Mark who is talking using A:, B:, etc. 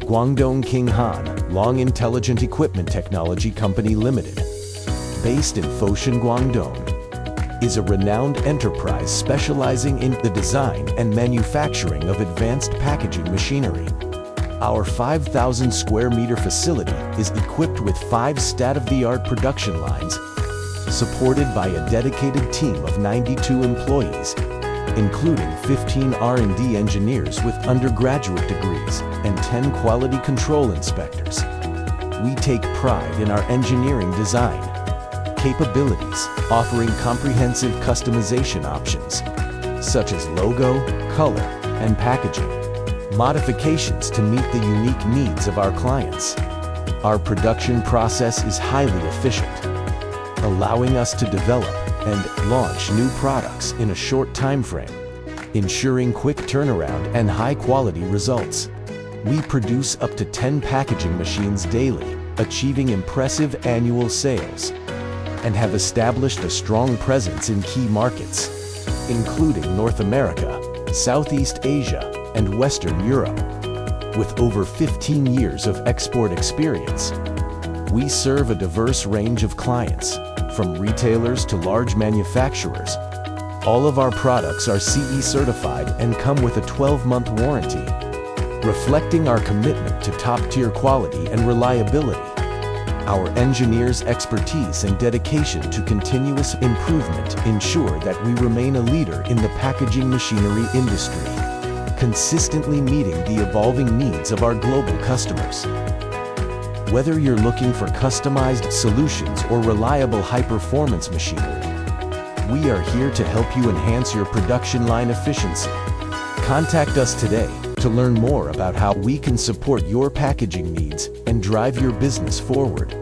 A: Guangdong King Han, Long Intelligent Equipment Technology Company Limited, based in Foshan, Guangdong, is a renowned enterprise specializing in the design and manufacturing of advanced packaging machinery. Our 5,000 square meter facility is equipped with 5 state-of-the-art production lines, supported by a dedicated team of 92 employees, including 15 R&D engineers with undergraduate degrees and 10 quality control inspectors. We take pride in our engineering design capabilities, offering comprehensive customization options, such as logo, color, and packaging modifications to meet the unique needs of our clients. Our production process is highly efficient, allowing us to develop and launch new products in a short time frame, ensuring quick turnaround and high-quality results. We produce up to 10 packaging machines daily, achieving impressive annual sales, and have established a strong presence in key markets, including North America, Southeast Asia, and Western Europe. With over 15 years of export experience, we serve a diverse range of clients, from retailers to large manufacturers. All of our products are CE certified and come with a 12-month warranty, reflecting our commitment to top-tier quality and reliability. Our engineers' expertise and dedication to continuous improvement ensure that we remain a leader in the packaging machinery industry, consistently meeting the evolving needs of our global customers. Whether you're looking for customized solutions or reliable high-performance machinery, we are here to help you enhance your production line efficiency. Contact us today to learn more about how we can support your packaging needs and drive your business forward.